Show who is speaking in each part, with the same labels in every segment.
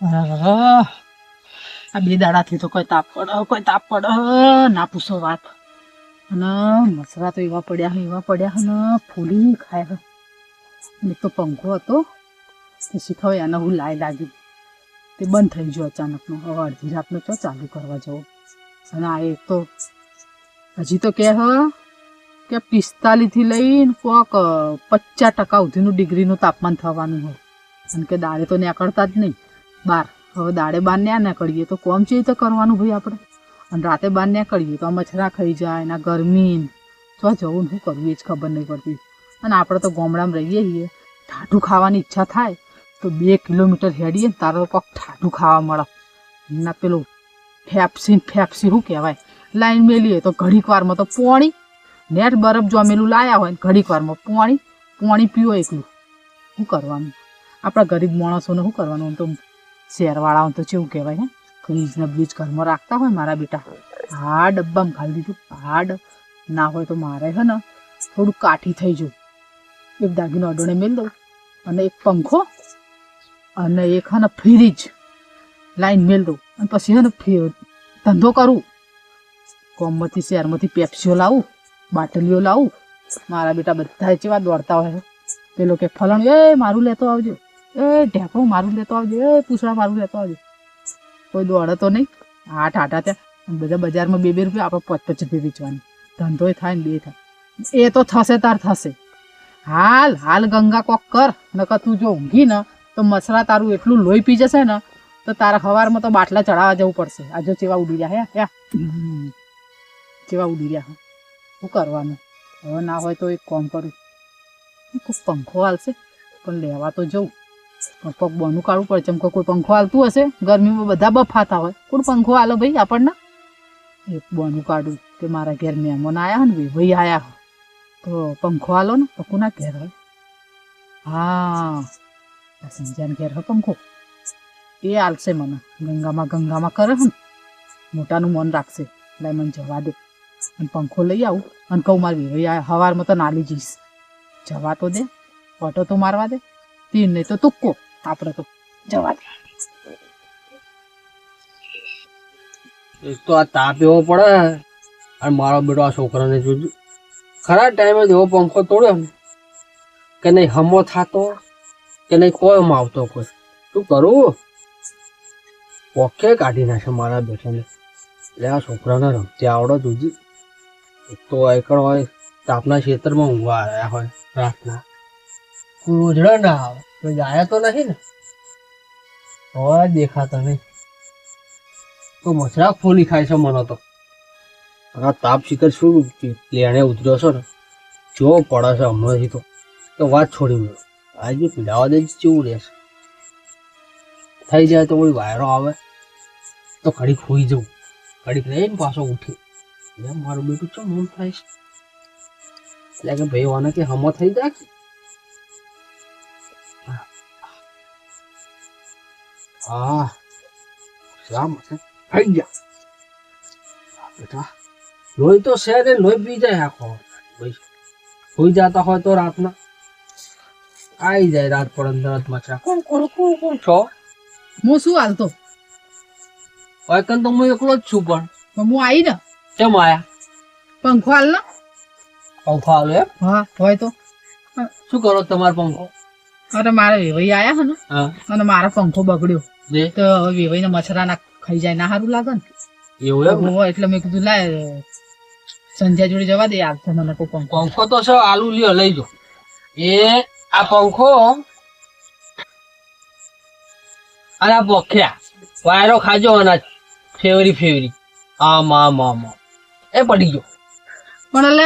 Speaker 1: આ બે દાડાથી તો કોઈ તાપ પડે ના પૂછો વાત. અને મસરા તો એવા પડ્યા ને ફૂલી ખાય. એક તો પંખો હતો તે શીખવે એને હું લાગ્યું તે બંધ થઈ ગયો અચાનકનો. હવે અડધી રાતનો ચો ચાલુ કરવા જવો. અને આ એક તો હજી તો કે 45 થી લઈને કોક 50% સુધીનું ડિગ્રીનું તાપમાન થવાનું હોય. અને કે દાડે તો નીકળતા જ નહીં બહાર. હવે દાડે બહાર ના નીકળીએ તો કોમ છે તો કરવાનું ભાઈ આપણે. અને રાતે બહાર નીકળીએ તો મચ્છરા ખાઈ જાય એના ગરમી તો જવું શું કરવું એ જ ખબર નહીં પડતી. અને આપણે તો ગામડામાં રહીએ છીએ, ઠાઠું ખાવાની ઈચ્છા થાય તો 2 કિલોમીટર હેડીએ ને તારો કોક ઠાઠું ખાવા મળે. ના પેલું ફેપ્સી શું કહેવાય લાઈન મેલીએ તો ઘડીક વારમાં તો પોણી નેટ બરફ જમેલું લાયા હોય ને ઘડીક વારમાં પોણી પીવો એકલું. શું કરવાનું આપણા ગરીબ માણસોને? શું કરવાનું? આમ તો શહેરવાળાઓને તો કેવું કહેવાય હે, ફ્રીજ ને બ્લીજ ઘરમાં રાખતા હોય. મારા બેટા હા ડબ્બામાં ખાલી દીધું. હાડ ના હોય તો મારે હે ને થોડું કાઠી થઈ જવું. એક દાગીનો અડોણે મેળ દઉં અને એક પંખો અને એક હે ને ફ્રીજ લાઈન મેળ દઉં. અને પછી હે ને ધંધો કરું. ગામમાંથી શહેરમાંથી પેપ્સીઓ લાવું, બાટલીઓ લાવું. મારા બેટા બધા જેવા દોડતા હોય. પેલો કે ફલાણું એ મારું લેતો આવજો, એ ઢેકણું મારું લેતો આવજો, એ પૂછડા મારું લેતો આવજો. કોઈ દોડે તો નહીં. આઠ ત્યાં બધા બજારમાં 2 રૂપિયા આપણે 5 રૂપિયા વેચવાની. ધંધોય થાય ને બે થાય. એ તો થશે તાર થશે. હાલ ગંગા કોક કર. નકર તું જો ઊંઘી ને તો મસરા તારું એટલું લોહી પી જશે ને તો તારા સવારમાં તો બાટલા ચડાવવા જવું પડશે. આ જો ચેવા ઉડી રહ્યા ચેવા ઉડી રહ્યા. શું કરવાનું? હવે ના હોય તો એક કામ કરું, કોઈ પંખો હાલશે પણ લેવા તો જવું. પણ પગ બોનું કાઢવું પડે. ચમકો કોઈ પંખો હાલતું હશે? ગરમીમાં બધા બફાતા હોય. કોણ પંખો હાલો ભાઈ આપણને? એક બોનું કાઢું કે મારા ઘેર મહેમાન આવ્યા ને ભાઈ આવ્યા તો પંખો હાલો ને. તો કોના ઘેર હોય? હા સંજ્ઞાન ઘેર હોય પંખો. એ હાલશે મને. ગંગામાં કરે ને મોટાનું મન રાખશે. એટલે મને જવા દે અને પંખો લઈ આવું. અને કહું મારી ભાઈ સવારમાં તો નાલી જઈશ. જવા તો દે, ઓટો તો મારવા દે. તીર નહીં તો તુક્કો. આપણે તો જવા દે.
Speaker 2: એક તો આ તાપ એવો પડે અને મારો બેટો આ છોકરાને જોજો ખરા ટાઈમે એવો પંખો તોડ્યો ને કે નહીં હમો થતો કે નહીં કોઈ આવતો કોઈ. શું કરું? પોખે કાઢી નાખે મારા બેટાને. એટલે આ છોકરાને રમતી આવડો જોજી. એક તો એકડ હોય તાપના ખેતરમાં ઊંઘવા આવ્યા હોય રાતના. રોજડા ના આવે તો જાય તો નહીં ને. હવે દેખાતા નહીં તો મસરા ફોલી ખાય છે મને તો. આ તાપ શિખર શું લેણે ઉતર્યો છે ને જો પડે છે હમણાંથી તો વાત છોડી મળ્યો. આજે પીડાવા દે કેવું રહેશે. થઈ જાય તો કોઈ વાયરો આવે તો ઘડીક હોઈ જવું, ઘડીક રહીને પાછો ઉઠી. મારું બેટું ચો મન થાય છે એટલે કે ભાઈ વાને કે હમો થઈ જાય. હા શામ થઈ ગયા બેટા. લોહી તો છે ને લોહી પી જાય આખો. ભાઈ હોઈ જતા હોય તો રાતના આવી જાય. રાત પર અંદર મચરા કોણ છો?
Speaker 1: હું શું હાલતો?
Speaker 2: વાયકન તો હું એકલો જ છું. પણ
Speaker 1: હું આવી ને
Speaker 2: કેમ આયા?
Speaker 1: પંખો હાલ ને.
Speaker 2: પંખો હાલો એમ?
Speaker 1: હા હોય તો
Speaker 2: શું કરો તમારો પંખો?
Speaker 1: અરે મારા વેવાઈ આયા હે ને અને મારો પંખો બગડ્યો તો વેવાઈ ને મચ્છરા ના ખાઈ જાય. ના સારું લાગે ને
Speaker 2: એવું એમ?
Speaker 1: એટલે મેં કીધું લાય સંધ્યા જોડે જવા દે. યાર મને કોઈ
Speaker 2: પંખો તો છે આલુ લ્યો લઈ જો. એ આ પંખો અને આ પોખ્યા વાયરો ખાજો અનાજ ફેવરી આમ એ પડી ગયો.
Speaker 1: પણ એટલે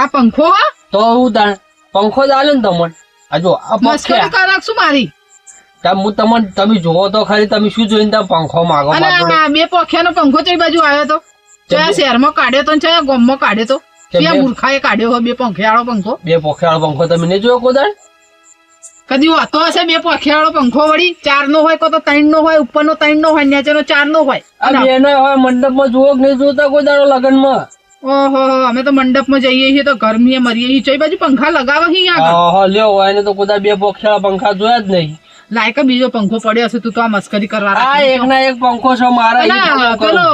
Speaker 1: આ પંખો
Speaker 2: તો હું તાણ પંખો જ આલ્યો ને તમને. આ જો આ
Speaker 1: મસ્કરી કરાકશું મારી.
Speaker 2: તમે જોવો તો ખરી. તમે શું જોઈને તમે પંખો માગો?
Speaker 1: અને 2 પોખ્યાનો પંખો કઈ બાજુ આવ્યો તો? ચાયા શહેરમાં કાઢ્યો તો ચાયા ગામમાં કાઢ્યો તો? ત્યાં મૂર્ખાએ કાઢ્યો હોય 2 પોખ્યાવાળો પંખો.
Speaker 2: 2 પોખ્યાવાળો પંખો તમે નહીં જોયો કોદાળ?
Speaker 1: કદી હોતો હશે 2 પોખ્યાવાળો પંખો? વળી 4 નો હોય તો 3 નો હોય, ઉપરનો 3 નો હોય, નીચેનો 4 નો હોય.
Speaker 2: આ 2 નો હોય. મંડપમાં જુઓ કે નહીં જોતા કોદાળો લગનમાં?
Speaker 1: ઓહો અમે તો મંડપમાં જઈએ છીએ તો ગરમીએ મરીએ છીએ. ચઈ બાજુ પંખા લગાવે છે અહીંયા?
Speaker 2: લ્યો હોય ને તો કોદાળ 2 પોખ્યાવાળા પંખા જોયા જ નહીં.
Speaker 1: લાયક બીજો પંખો પડ્યો હશે તું તો આ મસ્કરી કરવા
Speaker 2: આ
Speaker 1: રાખી
Speaker 2: એક
Speaker 1: છો.
Speaker 2: ના એક પંખો છે મારા ઈ
Speaker 1: અલા,
Speaker 2: હમો કરું.
Speaker 1: પેલો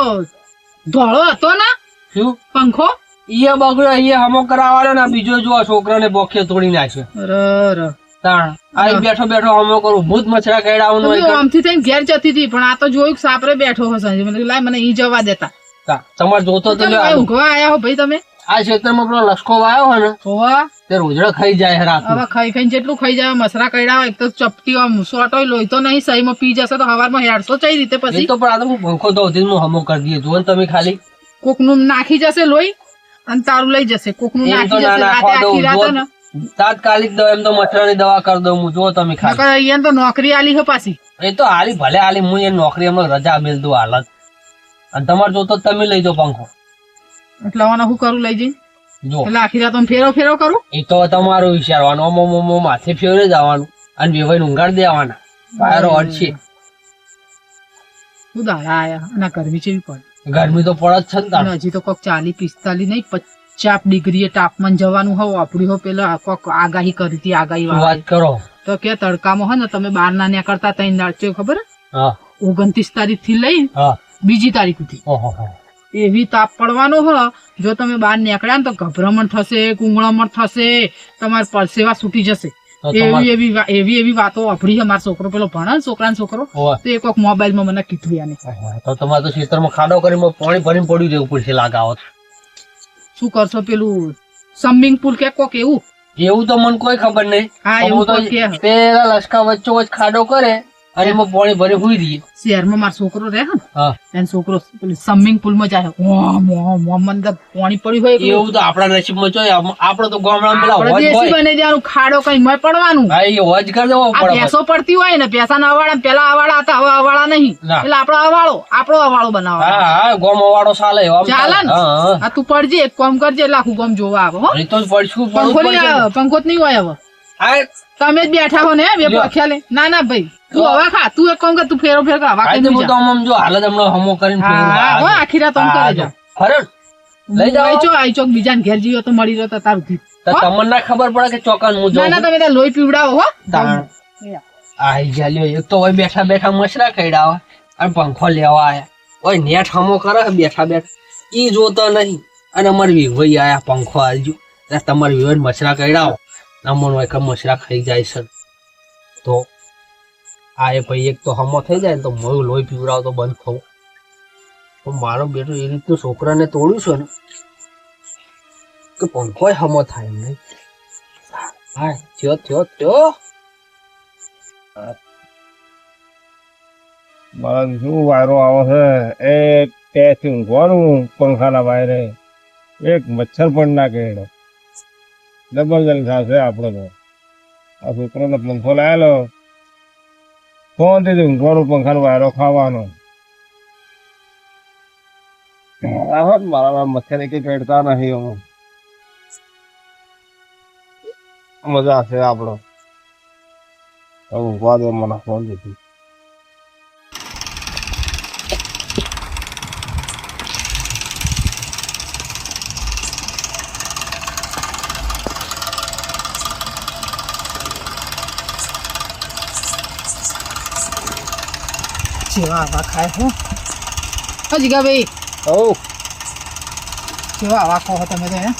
Speaker 1: ધોળો હતો ને
Speaker 2: શું
Speaker 1: પંખો
Speaker 2: ઈએ બગડ્યો ઈએ હમો કરાવવાનો ને આ બીજો જો આ છોકરાને બોખે તોડી નાખ્યો
Speaker 1: અરે
Speaker 2: તાણ આ ઈ બેઠો બેઠો હમો કરું ભૂત મચ્છરા કઈડાવવાનું હોય
Speaker 1: આમથી થઈને ઘેર જતી હતી પણ આ તો જોયું કે સાપરે બેઠો હશે મને કીધું, લાય મને ઈ જવા દેતા
Speaker 2: તમારે જોતો તો
Speaker 1: તમે
Speaker 2: લ્યો
Speaker 1: કઈ
Speaker 2: આનું.
Speaker 1: ઊંઘવા આયા હો ભાઈ તમે
Speaker 2: આ ક્ષેત્રમાં પેલો લસકો વાયો હોય ને
Speaker 1: હોવા
Speaker 2: તે રોજડા ખાઈ જાય રાત
Speaker 1: હવે ખાઈ ખાઈને જેટલું ખાઈ જાય મસરા કઈડા એક તો ચપટી આમ સોટો લોહી તો નહીં સહીમાં પી જશે તો હવારમાં હેડશો કઈ રીતે
Speaker 2: એ
Speaker 1: પછી
Speaker 2: તો પણ આ તો હું પંખો ધોતી હું હમો કરી દઈએ જુઓ ને તમે ખાલી
Speaker 1: કોકનું નાખી જશે લોહી અને તારું લઈ જશે કોકનું
Speaker 2: એમ તો
Speaker 1: નાખી
Speaker 2: ના
Speaker 1: જશે રાતે
Speaker 2: નાખવા
Speaker 1: આખી રાત
Speaker 2: દઉં
Speaker 1: ને
Speaker 2: તાત્કાલિક દવા એમ તો મચ્છરની દવા કરી દઉં હું જુઓ તમે ખાલી
Speaker 1: નકર અહીંયા તો નોકરી આલી હે પાછી
Speaker 2: એ તો હાલી ભલે હાલી હું એ નોકરી એમાં રજા મેલ દઉં હાલત અને તમારે જોતો તો તમે લઈ જાઓ પંખો
Speaker 1: એટલે આને શું કરું લઈ જઈને
Speaker 2: જો
Speaker 1: એટલે આખી રાત આમ ફેરો ફેરો કરું
Speaker 2: એ તો તમારું વિચારવાનું ઓમો માથે ફેરે જવાનું અને વેવાઈને ઊંઘાડી દેવાના વાયરો અડશે
Speaker 1: શું દાડા આયા અને ગરમી ચેવી પડે
Speaker 2: ગરમી તો પડે જ છે ને તાર.
Speaker 1: અને હજી તો કોક 40-45 નહીં 50 ડિગ્રીએ તાપમાન જવાનું હોય વાપરી હો પેલા કોક આગાહી કરી હતી આગાહી
Speaker 2: શું
Speaker 1: વાળાએ.
Speaker 2: વાત કરો
Speaker 1: તો કે તડકામાં હોય ને તમે બહાર ના નીકળતા તઈ નાચો ખબર
Speaker 2: હા
Speaker 1: 29 તારીખ થી લઈ
Speaker 2: હા
Speaker 1: બીજી તારીખ સુધી
Speaker 2: ઓહો
Speaker 1: એવી તાપ પડવાનો હોય જો તમે બહાર નીકળ્યા ને તો ગભરામણ થશે કુંગળામણ થશે તમારે પરસેવા છૂટી જશે
Speaker 2: તો તમારે
Speaker 1: એવી વાતો વાપરી છે મારો છોકરો પેલો ભણે ને છોકરાનો છોકરો
Speaker 2: ઓહો.
Speaker 1: તો એ કોક મોબાઈલમાં મને કીધું આને
Speaker 2: તો તમારે તો ખેતરમાં ખાડો કરીને પાણી ભરીને પડ્યું રહેવું પડશે લાગાવો
Speaker 1: શું કરશો પેલું સ્વિમિંગ પુલ કે કોક એવું
Speaker 2: એવું તો મને કોઈ ખબર નહીં
Speaker 1: હા
Speaker 2: પણ
Speaker 1: એવું
Speaker 2: હું તો
Speaker 1: કોક કે
Speaker 2: પેલા લસકા વચ્ચો વચ્ચ ખાડો કરે અને એમાં પાણી ભરી હુઈ રહીએ
Speaker 1: શહેરમાં મારો છોકરો રહે ને
Speaker 2: હા
Speaker 1: એનો છોકરો સ્વિમિંગ પુલ માં જાય ઓમ ઓમ ઓમ અંદર પાણી પડ્યું હોય એકલું.
Speaker 2: એવું તો આપણા નસીબમાં જોઈએ આપણે તો ગામડામાં પેલા
Speaker 1: આપણે
Speaker 2: હોજ
Speaker 1: દેશી
Speaker 2: હોય
Speaker 1: બની દેવાનું ખાડો કઈ મય પડવાનું
Speaker 2: હા એ હોજ કરી દેવો
Speaker 1: આ
Speaker 2: પડે
Speaker 1: ભેંસો પડતી હોય ને ભેંસા ના અવાળા પેલા અવાળા હતા હવે અવાળા નહીં
Speaker 2: ના.
Speaker 1: એટલે આપણો અવાળો બનાવવાનો
Speaker 2: હા હા ગોમ વાળો ચાલે એવા
Speaker 1: ચાલે ને?
Speaker 2: હા હા
Speaker 1: આ તું પડજે એક કામ કરજે એટલે આખું ગામ જોવા આવે હો
Speaker 2: એ તો પડશું
Speaker 1: પંખો નહીં આવે પંખો જ નહીં હોય હવે
Speaker 2: હા
Speaker 1: તમે જ બેઠા હો ને બે
Speaker 2: લ્યો.
Speaker 1: પખ્યા લે ના ના ભાઈ તું હવા ખા તું એક કામ કર તું ફેરો ફેર કર હવા ખાઈ
Speaker 2: તો
Speaker 1: જા.
Speaker 2: આમ જો હાલત હમણાં હમો કરીને
Speaker 1: હા હો આખી રાત આમ કરે જા
Speaker 2: ખરું લઈ જાઓ.
Speaker 1: આઈ ચોક બીજાને ઘેર જીવો તો મળી રહ્યો તો તારું થી
Speaker 2: તો તમને ના ખબર પડે કે ચોકન હું
Speaker 1: ના ના
Speaker 2: જાઉં
Speaker 1: તમે ત્યાં લોહી પીવડાવો હો
Speaker 2: તાણ. આઈ જા લ્યો એક તો હોય બેઠા બેઠા મસરા કઈડાવા અને પંખો લેવા આયા ઓય નેટ હમો કરે બેઠા બેઠા ઈ જોતો નહીં અને અમારે વિવઈ આયા પંખો આલજો એટલે તમારે વિવઈ મસરા કઈડાવો અમન હોય કે મસરા ખાઈ જાય છે તો આ એ ભાઈ એક તો હમો થઈ જાય ને તો મોયું લોહી પીવડાવ તો બંધ થવું તો મારો બેટો એ રીતનું છોકરાને તોડ્યું છે ને કે પંખો હમો થાય એમ નહીં હા થયો
Speaker 3: મારા શું વાયરો આવે છે એ ત્યાંથી ઊંઘવાનું પંખાના વાયરે એક મચ્છર પણ ના કેળે જબરજસ્ત થશે આપણે તો આ છોકરાનો પંખો લાયેલો ફોનથી ઊંઘવાનું પંખાનો વાયરો ખાવાનો આવો જ મારા મચ્છર એક કેળતા નહીં અમે મજા છે આપણો ઊંઘવા દે મને ફોન દીધી
Speaker 1: જેવા આવા ખાય હો હજી કા ભાઈ
Speaker 3: ઓ
Speaker 1: કેવા આવા ખાઓ તમે તો હે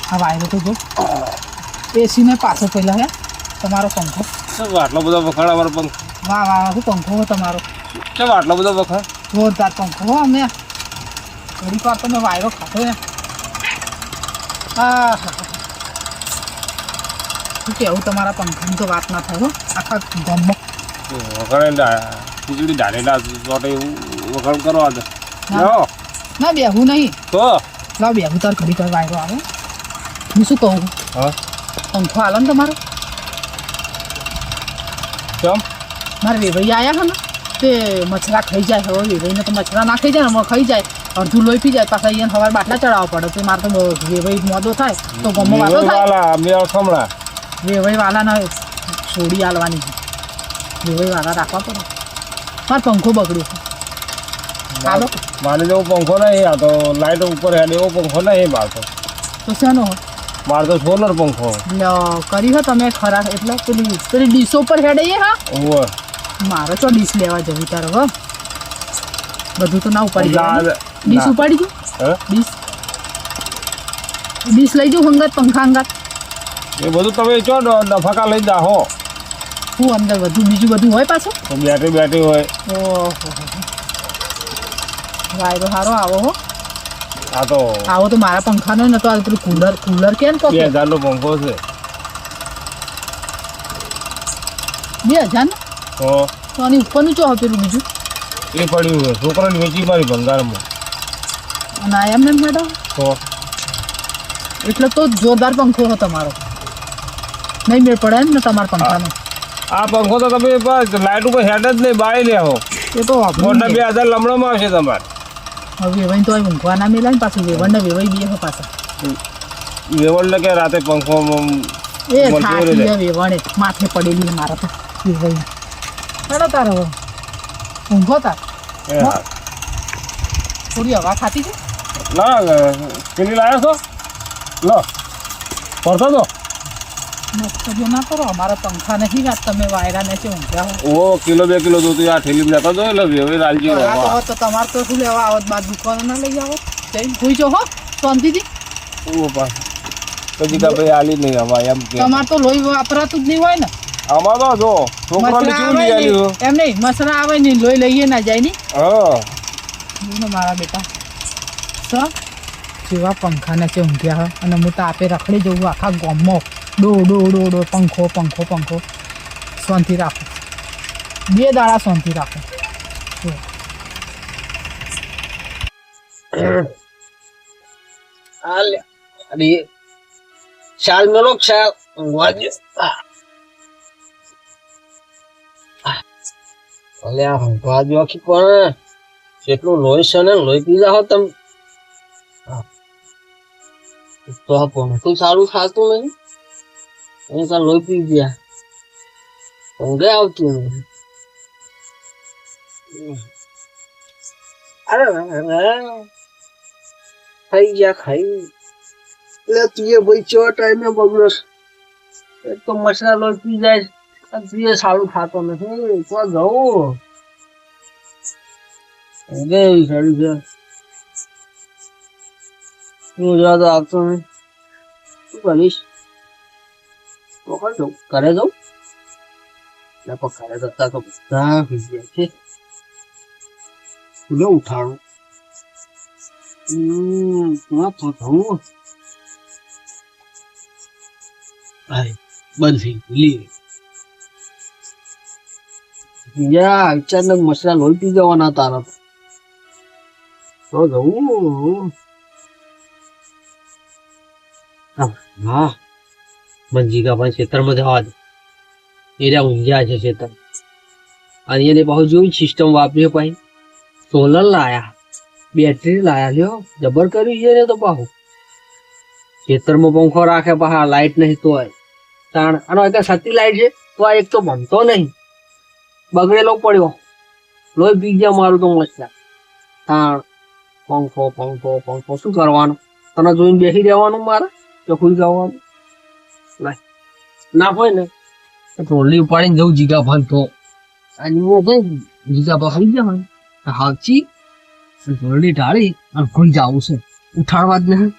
Speaker 1: આ વાયરો તો જો એસી ને પાછો પહેલા હે તમારો પંખો
Speaker 3: શું આટલો બધો વખાણ અમારો પંખો
Speaker 1: વાહ વાહ શું પંખો હો તમારો
Speaker 3: કેમ આટલો બધો વખાણ
Speaker 1: જોરદાર પંખો હો અમે ઘડીક વાર તમે વાયરો ખાધો ને હા શું કેવું તમારા પંખાની તો વાત ના થાય હો આખા ગામમાં
Speaker 3: વખાણ ખીચડી ડાળેલા ચોટે એવું વખાણ કરવા દે
Speaker 1: ના. ના બેહું નહીં
Speaker 3: તો
Speaker 1: લાવ બેહું તાર ઘડીક વાર વાયરો આવે હું શું કહું
Speaker 3: હા
Speaker 1: પંખો હાલો ને તમારો
Speaker 3: કેમ
Speaker 1: મારે વેવાઈ આવ્યા છે ને તે મચ્છરા ખાઈ જાય હવે વેવાઈને તો મચ્છરા ના ખાઈ જાય ને ખાઈ જાય અડધું લોહી પી જાય પાછા અહીંયા સવારે બાટલા ચડાવવા પડે તો મારે તો વેવાઈ મોદો થાય તો ગમો વાતો થાય
Speaker 3: વાલા મેળ ખમણા
Speaker 1: વેવાઈ વાલાને છોડી આલવાની વેવાઈ વાલા રાખવા પડે મારે પંખો બગડ્યો છે હાલો
Speaker 3: મારે જેવો પંખો નહીં આ તો લાઈટ ઉપર હેડ એવો પંખો નહીં મારતો
Speaker 1: તો શેનો હોય
Speaker 3: મારે તો સોલર પંખો
Speaker 1: લ્યો કરી હો તમે ખરા એટલે પેલી પેલી ડીશો પર હેડે હા
Speaker 3: ઓવે
Speaker 1: મારો તો ડીશ લેવા જવું તારે હો બધું તો ના ઉપાડી જવાનું. ડીશ ઉપાડી જો
Speaker 3: હે
Speaker 1: ડીશ લઈ જાઉં હંગાત પંખા હંગાત
Speaker 3: એ બધું તમે ચો નફાકા લઈ જા હો
Speaker 1: હું અંદર બધું બીજું બધું હોય પાછું.
Speaker 3: તો બેટરી હોય
Speaker 1: ઓહો વાયરો સારો આવો હો
Speaker 3: આ તો
Speaker 1: આવો તો મારા પંખાનો નતો આ પેલું કુલર કેમ તો
Speaker 3: 2000 નો પંખો છે
Speaker 1: 2000 ને
Speaker 3: તો
Speaker 1: તો આની ઉપરનું ચો પેલું બીજું
Speaker 3: એ પડ્યું છે છોકરાને વેચી મારી ભંગારમાં
Speaker 1: અને આ એમ મેડમ
Speaker 3: તો
Speaker 1: એટલે તો જોરદાર પંખો હો તમારો નહીં મેળ પડે ને તમારા પંખાનો
Speaker 3: આ પંખો તો તમે બસ લાઇટ ઉપર હેડ જ નહીં બાળી લેવો
Speaker 1: એ તો
Speaker 3: મોટા 2000 લમણામાં આવશે તમારે
Speaker 1: હવે વેવાઈ તો ઊંઘવા ના મેલાય ને પાછું વેવણ ને વેવાઈ બી હો પાછા
Speaker 3: વેવણ કે રાતે પંખો
Speaker 1: એ થાકી ગયા વેવણે માથે પડેલી છે મારા તો વેવાઈ ચડો તાર હવે ઊંઘો તાર થોડી હવા ખાતી છે
Speaker 3: ના પેલી લાવ્યો છો લો પડતો તો
Speaker 1: મસ્તજો ના કરો અમારા પંખા નથી વાત તમે વાયરા ને છે ઊંઘ્યા હો
Speaker 3: ઓ કિલો 2 કિલો દૂધ આ થેલી લેતા તો એટલે વેવે લાલજી
Speaker 1: તો તમારે તો શું લેવા આવત બાદ દુકાનો ના લઈ આવો જઈને ભૂઈ જો હો શાંતિથી
Speaker 3: ઓ પા કદી કા ભાઈ આલી નહીં હવા એમ કે
Speaker 1: તમારે તો લોહી વાપરાતું જ નહીં હોય ને
Speaker 3: આમાં તો જો છોકરાને કેવું લઈ આલ્યું
Speaker 1: એમ નહીં મસરા આવે ને લોહી લઈએ ના જાય ની
Speaker 3: હા
Speaker 1: મારા બેટા તો જેવા પંખાને છે ઊંઘ્યા હોય અને હું તો આપે રખડી જવું આખા ગામમાં ડો ડો ડો ડો પંખો પંખો પંખો શાંતિ રાખો 2 દાડા શાંતિ રાખો
Speaker 2: અરે શાલ મેલો શાલ વાજ અલે આ વાજ આખી પણ કેટલું લોહી છે ને લોહી પીધા હો તમે તો આ પંખું સારું ખાતું નહીં એ તો લોહી પી ગયા ઊંઘે આવતી નહીં અરે ખાઈ ગયા ખાઈ એટલે તું એ ભાઈ ચો ટાઈમે બગડોસ એક તો મસરા લોહી પી જાય તું એ સારું ખાતો નથી તો જવું ઊંઘે એવી સાડી છે હું જવા તો આવતો નહીં શું કરીશ તો કર જાઉં ઘરે જાઉં ને પણ ઘરે જતા તો બધા ભીગ્યા છે લે ઉઠાડું બંધ થઈ ગયું અચાનક મસરા લોહી પી જવાના તારા તો જવું હા મંજીકા પણ ખેતરમાં જવા દે એરા ઊંઝા છે ખેતર અને એને બહુ જોઈ સિસ્ટમ વાપરી પાઈ સોલર લાયા બેટરી લાયા લ્યો જબર કર્યું છે ને તો પાહુ ખેતરમાં પંખો રાખે પાહા લાઈટ નહીં તો તાણ આનો એક સતી લાઈટ છે તો આ એક તો ભમતો નહીં બગડેલો પડ્યો લોહી પી ગયા મારું તો મસ્ત તાણ પંખો પંખો પંખો શું કરવાનું તને જોઈને બેસી રહેવાનું મારે તો ખુઈ જવાનું ના હોય ને ટ્રોલી ઉપાડીને જવું જીગા ભાન તો જીગા ભાઈ જવાનું હાચી ટ્રોલી ઢાળી અને ખુઈ જવું છે ઉઠાડવા જ નહીં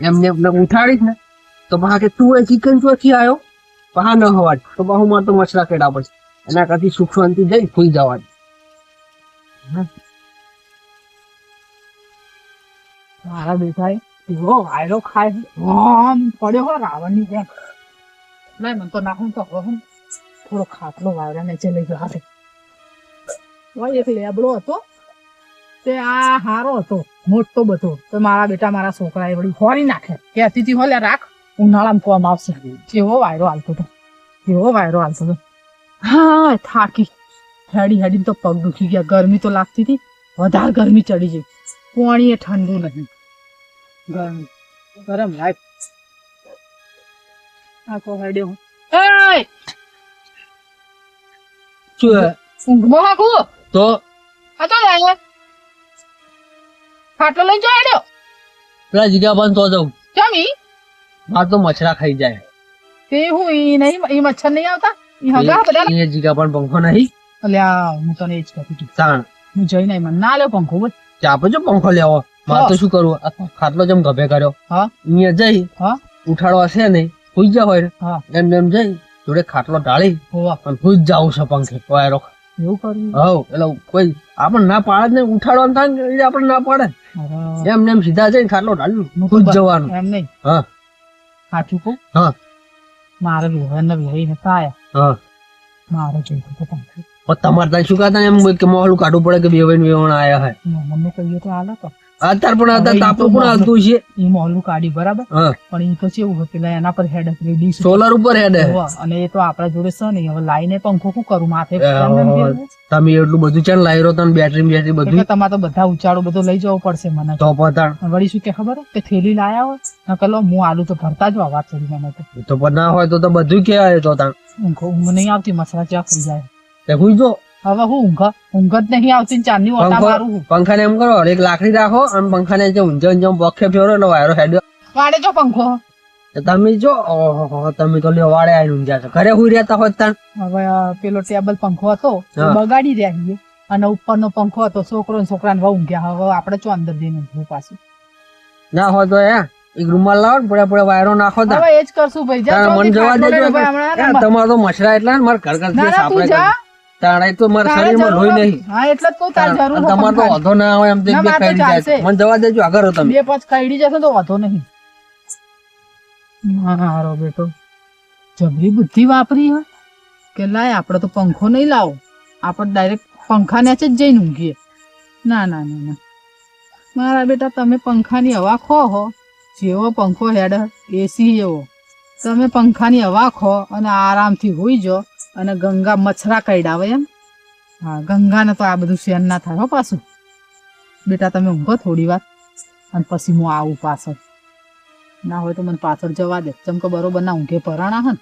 Speaker 2: એમને એમને ઉઠાડીશ ને તો પા કે તું એ ચિકન ચોથી આવ્યો પા ન હવાજ તો બહુ મારે તો મછરા કેડા પડશે એના કરતી સુખ શાંતિ જઈ ખુઈ જવાનું
Speaker 1: મારા બેટા એવો વાયરો ખાય આમ પડ્યો હો રાવણની જેમ ના મને તો નાખું તો હવે થોડો ખાટલો વાયરા નીચે લઈ ગયો હાથે એક લેબડો હતો તે આ હારો હતો મોટો બધો તો મારા બેટા મારા છોકરા એ વળી હોરી નાખે કે અતિથિ હોલે રાખ ઉનાળામાં કોમ આવશે કેવો વાયરો હાલતો હતો કેવો વાયરો હાલતો હતો હા થાકી હેડી હેડી તો પગ દુખી ગયા ગરમી તો લાગતી હતી વધારે ગરમી ચડી ગઈ પાણી એ ઠંડુ નહીં ગરમ ગરમ લાઈફ આખો હેડ્યો એ
Speaker 2: શું
Speaker 1: ઊંઘમાં હાકું
Speaker 2: તો
Speaker 1: આ તો લાય ખાટલો લઈ જો હેડ્યો
Speaker 2: પેલા જીગા ભાન તો જાઉં
Speaker 1: ચમી
Speaker 2: માર તો મચ્છરા ખાઈ જાય
Speaker 1: તે હું ઈ નહીં ઈ મચ્છર નહીં આવતા ઈ હગા બધા
Speaker 2: એ જીગા પણ પંખો નહીં
Speaker 1: અલ્યા હું તને એ જ કહેતી હતી
Speaker 2: તાણ
Speaker 1: હું જઈને મને ના લ્યો પંખો બોલ
Speaker 2: ચાપો છો પંખો લેવો મારે તો શું કરવું આ ખાટલો જેમ ગભે કર્યો
Speaker 1: હા
Speaker 2: અહીંયા જઈ
Speaker 1: હા
Speaker 2: ઉઠાડવા છે નહીં સુઈ જા હોય
Speaker 1: હા
Speaker 2: એમ એમ જઈ જોડે ખાટલો ઢાળી
Speaker 1: હોવા
Speaker 2: અને સુઈ જ જાવું છે પંખે વાયરો
Speaker 1: એવું કરવું
Speaker 2: હવ એટલે કોઈ આપણને ના પાડે ને ઉઠાડવાનું થાય ને એટલે આપણને ના પાડે
Speaker 1: અરે,
Speaker 2: એમ ને એમ સીધા જઈને ખાટલો ઢાળી
Speaker 1: હું તો
Speaker 2: સુઈ જ જવાનું
Speaker 1: એમ નહીં
Speaker 2: હા
Speaker 1: સાચું કહું
Speaker 2: હા
Speaker 1: મારે વિહન વિહી નતા આયા
Speaker 2: હા
Speaker 1: મારે જોઈતું તો પંખો
Speaker 2: પણ તમારે ત્યાં શું કાતા એમ કે મોહલું કાઢવું પડે કે બેવન બેવણ આયા હોય
Speaker 1: મને કહીએ તો હાલ તો
Speaker 2: અત્યારે પણ અત્યારે તાપું પણ હાલતું છે
Speaker 1: ઈ મોહલું કાઢી બરાબર
Speaker 2: હા
Speaker 1: પણ ઈ તો કેવું હતું પેલા એના પર હેડ હતી ડીશ
Speaker 2: સોલર ઉપર હેડે
Speaker 1: અને એ તો આપણા જોડે છે નહીં હવે લાઈને પંખો શું કરું માથે
Speaker 2: તમે એટલું બધું ચાલ લાવ્યો તમે બેટરી બેટરી બધું
Speaker 1: એટલે તમારે તો બધા ઉચાળો બધો લઈ જવો પડશે મને
Speaker 2: તો પતાણ
Speaker 1: વળી શું કે ખબર કે થેલી લાયા હોય ને કલો હું આલુ તો ભરતા જ અવાજ ચડી મને તો
Speaker 2: તો પણ ના હોય તો બધું કહેવાય તો તાણ
Speaker 1: ઊંઘ નહીં આવતી મસરા ચા થઈ જાય
Speaker 2: તે હુઈ જો
Speaker 1: હવે હું ઊંઘ જ નહીં આવતી ને ચાંદની ઓટા મારું હું
Speaker 2: પંખાને એમ કરો એક લાકડી રાખો અને પંખાને જે ઊંઝો ઊંઝો પક્ષે ફેરો એટલે વાયરો હેડ્યો
Speaker 1: વાડે જો પંખો
Speaker 2: તમે જો ઓહો તમે તો લ્યો વાડે આવીને ઊંઝા છો ઘરે હુઈ રહેતા હોત તાણ
Speaker 1: હવે પેલો ટેબલ પંખો હતો એ
Speaker 2: હા.
Speaker 1: બગાડી રહ્યા છીએ અને ઉપરનો પંખો હતો છોકરો ને છોકરાને વહુ ઊંઘ્યા હવે આપણે ચો અંદર જઈને ઊંઘવું પાછું
Speaker 2: ના હોય તો એક રૂમાલ લાવો ને પડે પડે વાયરો નાખો તાણ
Speaker 1: હવે એ જ કરશું ભાઈ જા
Speaker 2: તાણ મને
Speaker 1: જલ્દી
Speaker 2: જવા
Speaker 1: ખાટલો
Speaker 2: દેજો
Speaker 1: લઈને ભાઈ હમણાં
Speaker 2: યાર, તમારો તો મચ્છરા એટલા ને મારે ઘર ઘર
Speaker 1: ના ના તું જા
Speaker 2: તાણે તો મારા
Speaker 1: તારે
Speaker 2: શરીરમાં
Speaker 1: જરૂર
Speaker 2: લોહી
Speaker 1: હોય.
Speaker 2: નહીં
Speaker 1: હા એટલે જ કહું તારે જરૂર
Speaker 2: અને
Speaker 1: હોય
Speaker 2: તમારે તો
Speaker 1: પંખાની.
Speaker 2: વાંધો ના હોય એમ તો એક
Speaker 1: ના,
Speaker 2: બે
Speaker 1: મારે તો
Speaker 2: ખાઈ જાય
Speaker 1: ચાલશે.
Speaker 2: મને જવા દેજો આગળ તમે
Speaker 1: બે પાંચ કઈડી જશે તો વાંધો નહીં મારો બેટો જબરી બુદ્ધિ વાપરી હોય કે લાય આપણે તો પંખો નહીં લાવો આપણે ડાયરેક્ટ પંખા નીચે જ જઈને ઊંઘીએ ના ના ના ના મારા બેટા તમે પંખાની હવા ખો હો જેવો પંખો હેડ એસી એવો તમે પંખાની હવા ખો અને આરામથી હોઈ જો અને ગંગા મચ્છરા કઈડાવે એમ હા ગંગાને તો આ બધું સહન ના થાય હો પાછું બેટા તમે ઊંઘો થોડી વાર અને પછી હું આવું પાછળ ના હોય તો મને પાછળ જવા દે ચમ કે બરોબર ના ઊંઘે પરાણા હન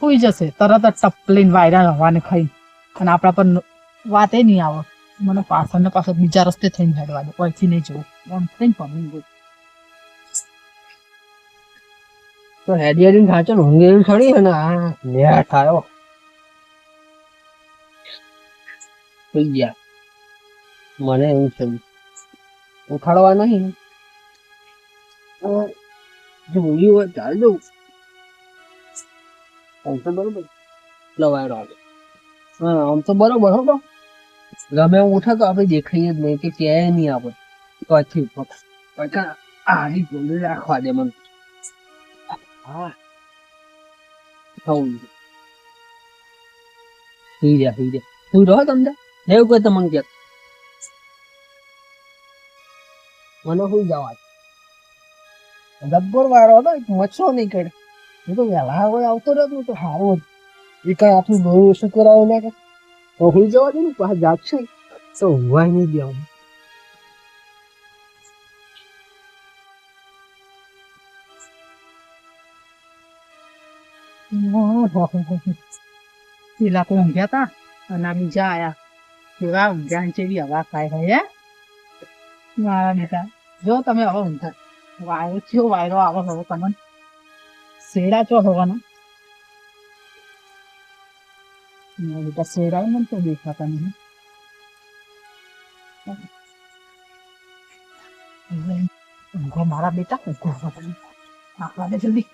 Speaker 1: સુઈ જશે તરત જ ટપલીને વાયરા હવાને ખાઈ અને આપણા પર વાતે નહીં આવે મને પાછળ ને પાછળ બીજા રસ્તે થઈને હેડવા દે અહીંથી નહીં જવું આમ થઈને પમી ગયું
Speaker 2: તો હેડિયારી ખાચો ને ઊંઘ એવી ખડી અને આ નેટ આવ્યો સુઈ ગયા મને એવું છે ઉઠાડવા નહીં જો ઊંઘી હોય ચાલ જવું આમ તો બરોબર લવાયરો આવે હા આમ તો બરોબર હો તો ગમે એમ ઉઠે તો આપણે દેખાઈએ જ નહીં કે ક્યાંય નહીં આપણે તો આથી આની જોડે રાખવા દે મને હા થવું સુઈ રહ્યા સુઈ રહો તમને એવું કોઈ તમને કે મને સુઈ જવા ગબ્બર વાળો હતો મચ્છરો નહીં કરે એ તો વહેલા હોય આવતો રહ્યો તો સારું એ કઈ આટલું બહુ ઓછું કરાવે ના કે તો સુઈ જવા દે ને પાછા જાગશે તો ઊંઘવાય નહીં દેવાનું
Speaker 1: પેલા તો ઊંઘ્યા તા અને આ બીજા આયા કેવા ઊંઘ્યા ને જેવી હવા ખાય હે મારા બેટા જો તમે હવે ઊંઘો વાયરો થયો વાયરો આવે હવે તમને શેડા ચો હોવાના મારા બેટા શેડા મને તો દેખાતા નહીં ઊંઘો મારા બેટા ઊંઘો આપણા જલ્દી